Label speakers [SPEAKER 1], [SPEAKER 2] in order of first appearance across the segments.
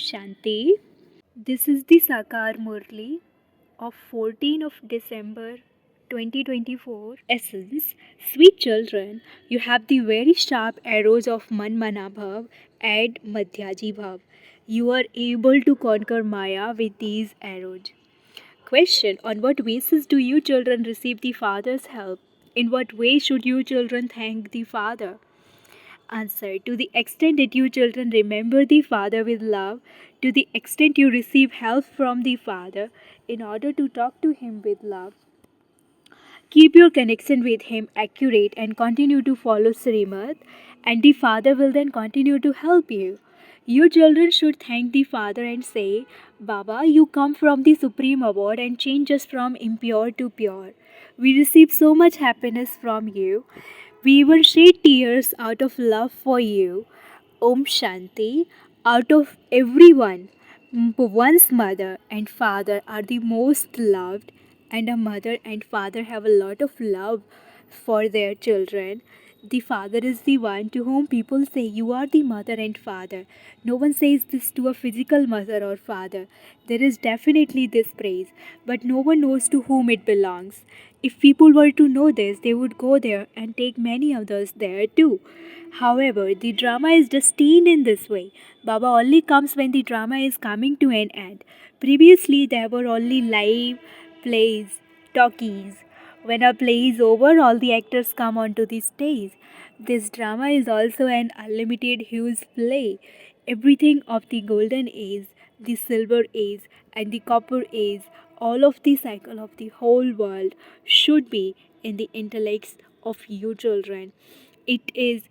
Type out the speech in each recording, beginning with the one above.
[SPEAKER 1] Shanti. This is the Sakar Murli of 14 of December 2024. Essence. Sweet children, you have the very sharp arrows of Manmana Bhav and Madhyaji Bhav. You are able to conquer Maya with these arrows. Question. On what basis do you children receive the Father's help? In what way should you children thank the Father? Answer. To the extent that you children remember the Father with love, to the extent you receive help from the Father in order to talk to Him with love, keep your connection with Him accurate and continue to follow Srimad, and the Father will then continue to help you. You children should thank the Father and say, Baba, you come from the Supreme Abode and change us from impure to pure. We receive so much happiness from you. We even shed tears out of love for you. Om Shanti. Out of everyone, one's mother and father are the most loved, and a mother and father have a lot of love for their children. The father is the one to whom people say, You are the mother and father. No one says this to a physical mother or father. There is definitely this praise, but no one knows to whom it belongs. If people were to know this, they would go there and take many others there too. However, the drama is destined in this way. Baba only comes when the drama is coming to an end. Previously, there were only live plays, talkies. When a play is over, all the actors come onto the stage. This drama is also an unlimited huge play. Everything of the golden age, the silver age, and the copper age, all of the cycle of the whole world should be in the intellects of you children. It is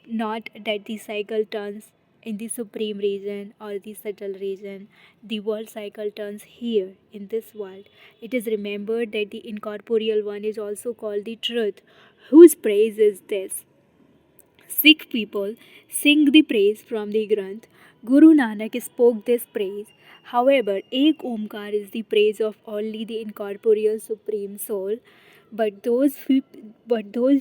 [SPEAKER 1] not that the cycle turns in the supreme region or the subtle region. The world cycle turns here in this world. It is remembered that the incorporeal one is also called the truth. Whose praise is this? Sikh people sing the praise from the Granth. Guru Nanak spoke this praise. However, Ek Omkar is the praise of only the incorporeal Supreme Soul. But those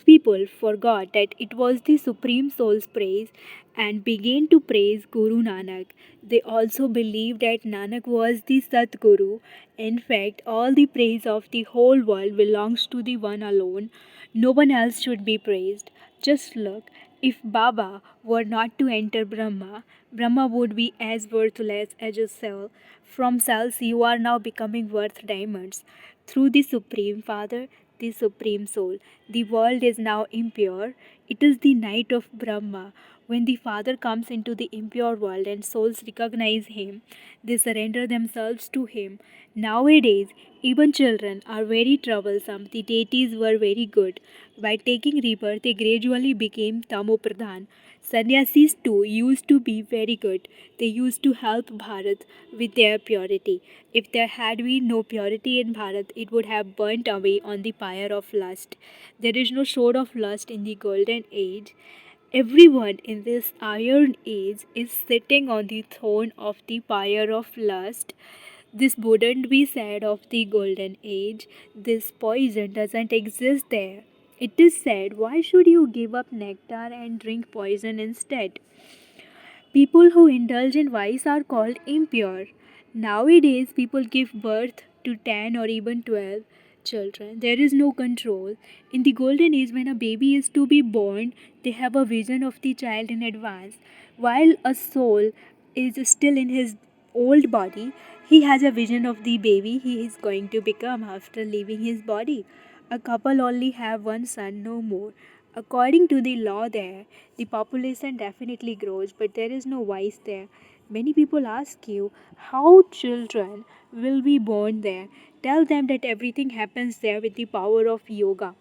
[SPEAKER 1] people forgot that it was the Supreme Soul's praise and began to praise Guru Nanak. They also believed that Nanak was the Satguru. In fact, all the praise of the whole world belongs to the one alone. No one else should be praised. Just look, if Baba were not to enter Brahma, Brahma would be as worthless as a cell. From cells, you are now becoming worth diamonds. Through the Supreme Father, the Supreme Soul, the world is now impure. It is the night of Brahma. When the Father comes into the impure world and souls recognize Him, they surrender themselves to Him. Nowadays, even children are very troublesome. The deities were very good. By taking rebirth, they gradually became Tamopradhan. Sannyasis too used to be very good. They used to help Bharat with their purity. If there had been no purity in Bharat, it would have burnt away on the pyre of lust. There is no shore of lust in the golden age. Everyone in this iron age is sitting on the throne of the pyre of lust. This wouldn't be said of the golden age. This poison doesn't exist there. It is said, why should you give up nectar and drink poison instead? People who indulge in vice are called impure. Nowadays, people give birth to 10 or even 12 children. There is no control. In the golden age, when a baby is to be born, they have a vision of the child in advance. While a soul is still in his old body, he has a vision of the baby he is going to become after leaving his body. A couple only have one son, no more. According to the law there, the population definitely grows, but there is no vice there. Many people ask you how children will be born there. Tell them that everything happens there with the power of yoga.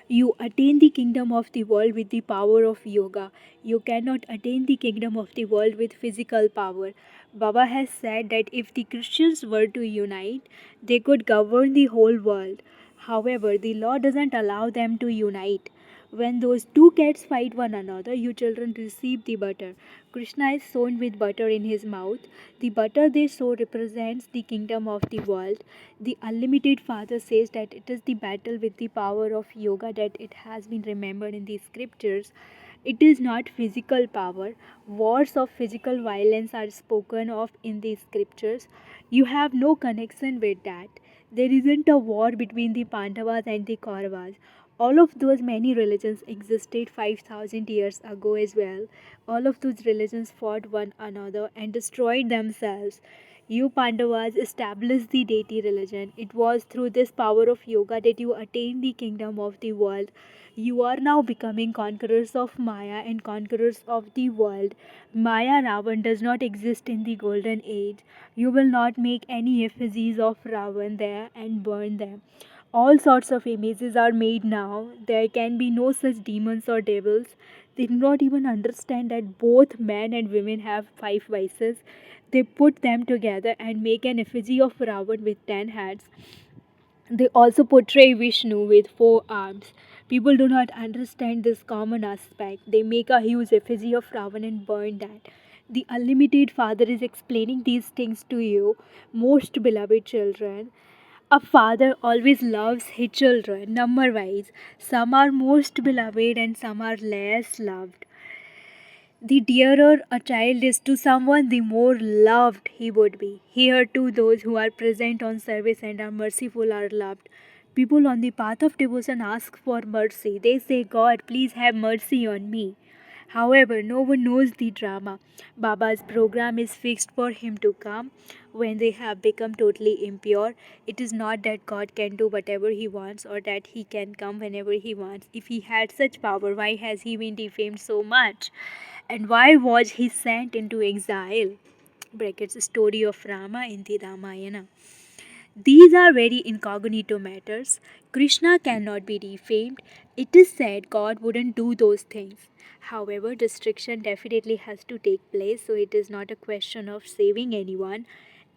[SPEAKER 1] You attain the kingdom of the world with the power of yoga. You cannot attain the kingdom of the world with physical power. Baba has said that if the Christians were to unite, they could govern the whole world. However, the law doesn't allow them to unite. When those two cats fight one another, you children receive the butter. Krishna is sown with butter in his mouth. The butter they sow represents the kingdom of the world. The unlimited Father says that it is the battle with the power of yoga that it has been remembered in the scriptures. It is not physical power. Wars of physical violence are spoken of in the scriptures. You have no connection with that. There isn't a war between the Pandavas and the Kauravas. All of those many religions existed 5,000 years ago as well. All of those religions fought one another and destroyed themselves. You Pandavas established the deity religion. It was through this power of yoga that you attained the kingdom of the world. You are now becoming conquerors of Maya and conquerors of the world. Maya Ravan does not exist in the golden age. You will not make any effigies of Ravan there and burn them. All sorts of images are made now. There can be no such demons or devils. They do not even understand that both men and women have five vices. They put them together and make an effigy of Ravan with 10 heads. They also portray Vishnu with 4 arms. People do not understand this common aspect. They make a huge effigy of Ravan and burn that. The Unlimited Father is explaining these things to you, most beloved children. A father always loves his children, number wise. Some are most beloved and some are less loved. The dearer a child is to someone, the more loved he would be. Here too, those who are present on service and are merciful are loved. People on the path of devotion ask for mercy. They say, God, please have mercy on me. However, no one knows the drama. Baba's program is fixed for him to come when they have become totally impure. It is not that God can do whatever he wants or that he can come whenever he wants. If he had such power, why has he been defamed so much? And why was he sent into exile? Brackets story of Rama in the Ramayana. These are very incognito matters. Krishna cannot be defamed. It is said God wouldn't do those things. However, destruction definitely has to take place, so it is not a question of saving anyone.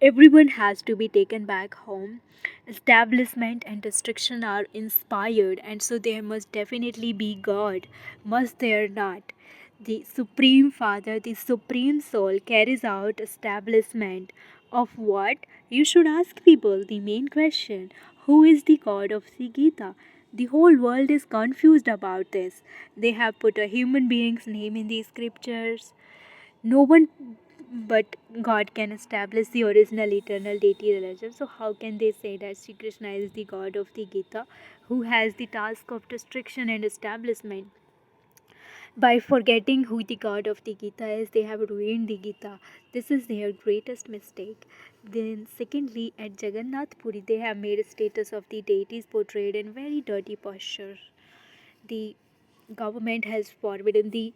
[SPEAKER 1] Everyone has to be taken back home. Establishment and destruction are inspired, and so there must definitely be God. Must there not? The Supreme Father, the Supreme Soul, carries out establishment of what? You should ask people the main question: who is the God of the Gita? The whole world is confused about this. They have put a human being's name in the scriptures. No one but God can establish the original eternal deity religion. So, how can they say that Sri Krishna is the God of the Gita who has the task of destruction and establishment? By forgetting who the God of the Gita is, they have ruined the Gita. This is their greatest mistake. Then, secondly, at Jagannath Puri, they have made a status of the deities portrayed in very dirty posture. The government has forbidden the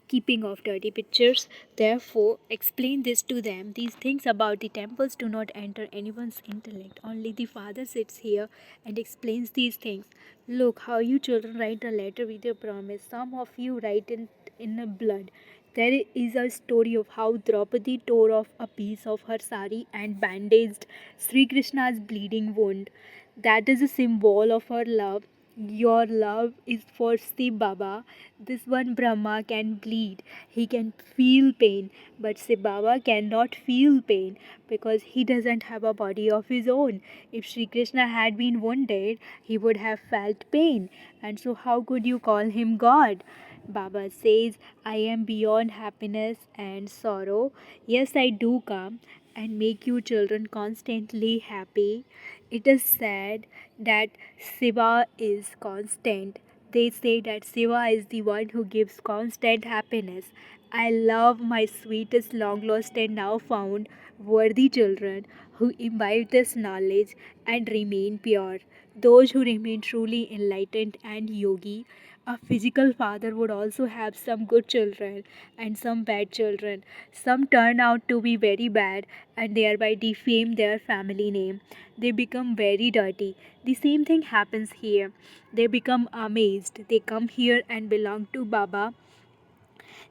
[SPEAKER 1] keeping of dirty pictures. Therefore, explain this to them. These things about the temples do not enter anyone's intellect. Only the Father sits here and explains these things. Look how you children write a letter with your promise. Some of you write in a blood. There is a story of how Draupadi tore off a piece of her sari and bandaged Sri Krishna's bleeding wound. That is a symbol of her love. Your love is for Shiv Baba. This one Brahma can bleed. He can feel pain. But Shiv Baba cannot feel pain because he doesn't have a body of his own. If Sri Krishna had been wounded, he would have felt pain. And so, how could you call him God? Baba says, I am beyond happiness and sorrow. Yes, I do come and make you children constantly happy. It is said that Shiva is constant. They say that Shiva is the one who gives constant happiness. I love my sweetest, long lost, and now found worthy children who imbibe this knowledge and remain pure. Those who remain truly enlightened and yogi. A physical father would also have some good children and some bad children. Some turn out to be very bad and thereby defame their family name. They become very dirty. The same thing happens here. They become amazed. They come here and belong to Baba.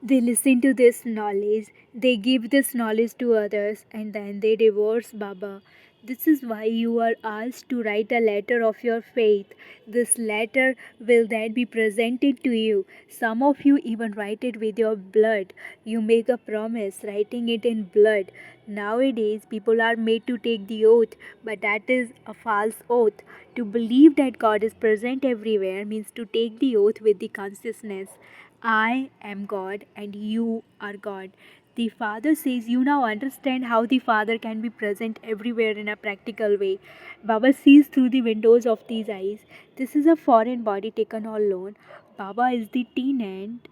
[SPEAKER 1] They listen to this knowledge, they give this knowledge to others, and then they divorce Baba. This is why you are asked to write a letter of your faith. This letter will then be presented to you. Some of you even write it with your blood. You make a promise writing it in blood. Nowadays, people are made to take the oath, but that is a false oath. To believe that God is present everywhere means to take the oath with the consciousness I am God and you are God. The Father says, you now understand how the Father can be present everywhere in a practical way. Baba sees through the windows of these eyes. This is a foreign body taken all alone. Baba is the tenant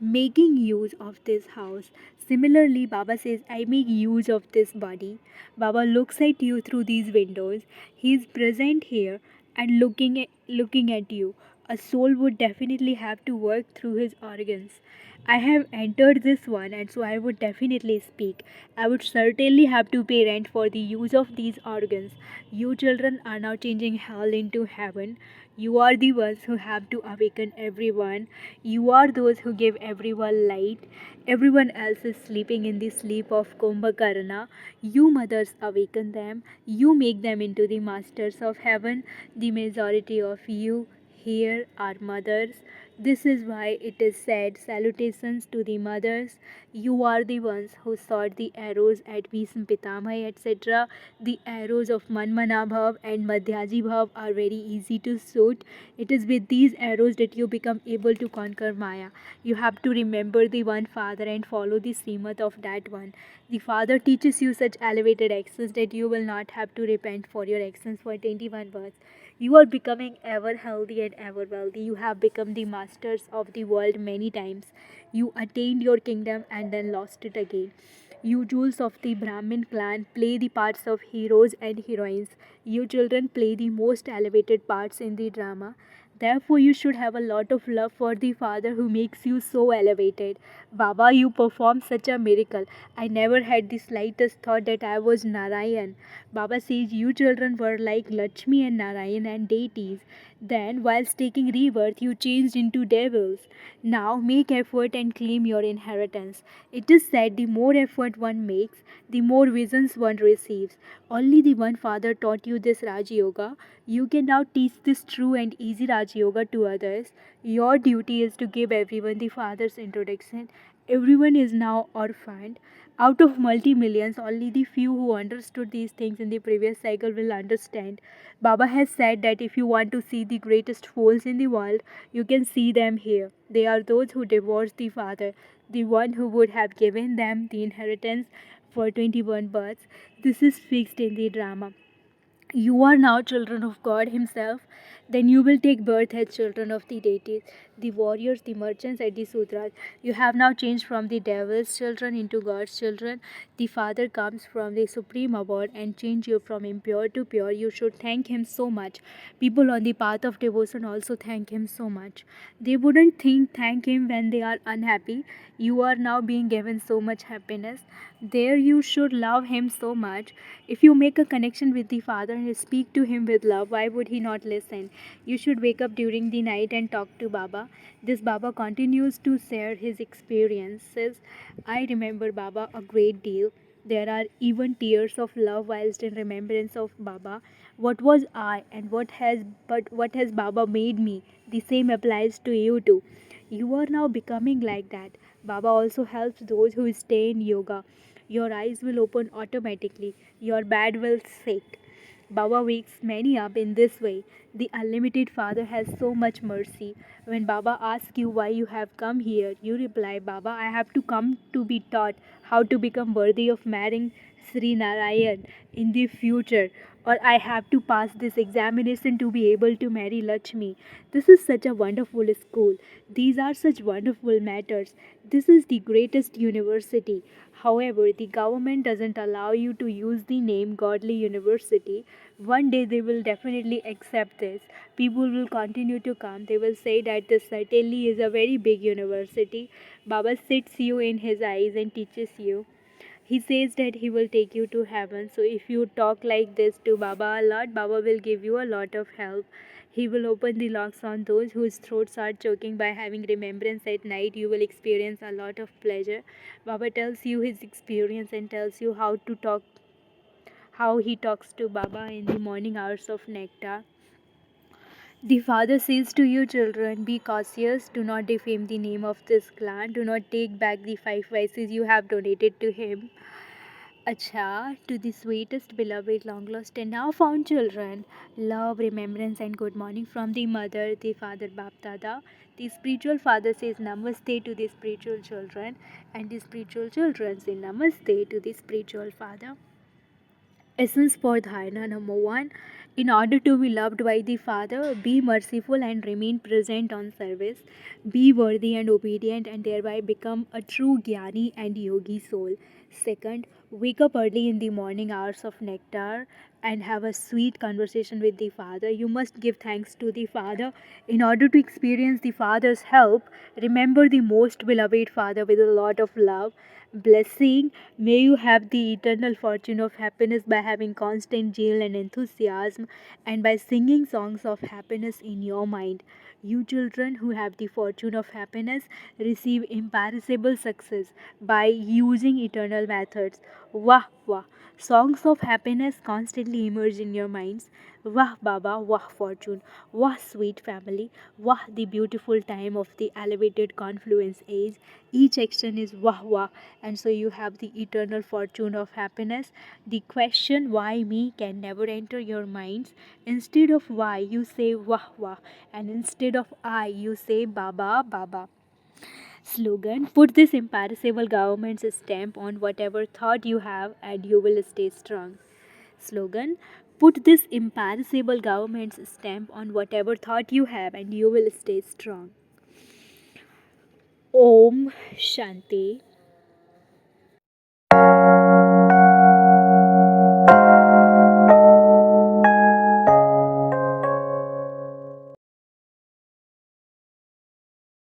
[SPEAKER 1] making use of this house. Similarly, Baba says, I make use of this body. Baba looks at you through these windows. He is present here and looking at you. A soul would definitely have to work through his organs. I have entered this one, and so I would definitely speak. I would certainly have to pay rent for the use of these organs. You children are now changing hell into heaven. You are the ones who have to awaken everyone. You are those who give everyone light. Everyone else is sleeping in the sleep of Kumbhakarna. You mothers awaken them. You make them into the masters of heaven. The majority of you here are mothers. This is why it is said, salutations to the mothers. You are the ones who shot the arrows at Bhism Pitamai, etc. The arrows of Manmanabhav and Madhyaji Bhav are very easy to shoot. It is with these arrows that you become able to conquer Maya. You have to remember the one Father and follow the Srimad of that one. The Father teaches you such elevated actions that you will not have to repent for your actions for 21 births. You are becoming ever healthy and ever wealthy. You have become the masters of the world many times. You attained your kingdom and then lost it again. You jewels of the Brahmin clan play the parts of heroes and heroines. You children play the most elevated parts in the drama. Therefore, you should have a lot of love for the Father who makes you so elevated. Baba, you performed such a miracle. I never had the slightest thought that I was Narayan. Baba says you children were like Lakshmi and Narayan and deities. Then, whilst taking rebirth, you changed into devils. Now, make effort and claim your inheritance. It is said the more effort one makes, the more visions one receives. Only the one Father taught you this Raj Yoga. You can now teach this true and easy Raj Yoga to others. Your duty is to give everyone the Father's introduction. Everyone is now orphaned. Out of multi millions, only the few who understood these things in the previous cycle will understand. Baba has said that if you want to see the greatest fools in the world, you can see them here. They are those who divorced the Father, the one who would have given them the inheritance for 21 births. This is fixed in the drama. You are now children of God Himself, then you will take birth as children of the deities, the warriors, the merchants, and the Sudras. You have now changed from the devil's children into God's children. The Father comes from the supreme abode and change you from impure to pure. You should thank Him so much. People on the path of devotion also thank Him so much. They wouldn't thank Him when they are unhappy. You are now being given so much happiness. There you should love Him so much. If you make a connection with the Father and speak to Him with love, why would He not listen? You should wake up during the night and talk to Baba. This Baba continues to share his experiences. I remember Baba a great deal. There are even tears of love whilst in remembrance of Baba. What was I and what has Baba made me? The same applies to you too. You are now becoming like that. Baba also helps those who stay in yoga. Your eyes will open automatically. Your bed will shake. Baba wakes many up in this way. The unlimited Father has so much mercy. When Baba asks you why you have come here, you reply, Baba, I have to come to be taught how to become worthy of marrying Sri Narayan in the future, or I have to pass this examination to be able to marry Lakshmi. This is such a wonderful school. These are such wonderful matters. This is the greatest university. However, the government doesn't allow you to use the name Godly University. One day they will definitely accept this. People will continue to come. They will say that this certainly is a very big university. Baba sits you in his eyes and teaches you. He says that he will take you to heaven. So if you talk like this to Baba a lot, Baba will give you a lot of help. He will open the locks on those whose throats are choking by having remembrance at night. You will experience a lot of pleasure. Baba tells you his experience and tells you how he talks to Baba in the morning hours of nectar. The father says to you children, be cautious, do not defame the name of this clan, do not take back the 5 vices you have donated to him. Acha, to the sweetest, beloved, long lost, and now found children, love, remembrance, and good morning from the mother, the father, Bap Dada. The spiritual father says Namaste to the spiritual children, and the spiritual children say Namaste to the spiritual father. Essence for dharana number one. In order to be loved by the Father, be merciful and remain present on service. Be worthy and obedient, and thereby become a true jnani and yogi soul. Second, wake up early in the morning hours of nectar and have a sweet conversation with the Father. You must give thanks to the Father. In order to experience the Father's help, remember the most beloved Father with a lot of love. Blessing, may you have the eternal fortune of happiness by having constant zeal and enthusiasm and by singing songs of happiness in your mind. You children who have the fortune of happiness receive imperishable success by using eternal methods. Wah wah. Songs of happiness constantly emerge in your minds. Wah Baba, wah fortune, wah sweet family, wah the beautiful time of the elevated confluence age. Each action is wah wah, and so you have the eternal fortune of happiness. The question why me can never enter your minds. Instead of why, you say wah wah, and instead of I, you say Baba Baba. Slogan, put this imperishable government's stamp on whatever thought you have and you will stay strong. Slogan, put this imperishable government's stamp on whatever thought you have and you will stay strong. Om Shanti.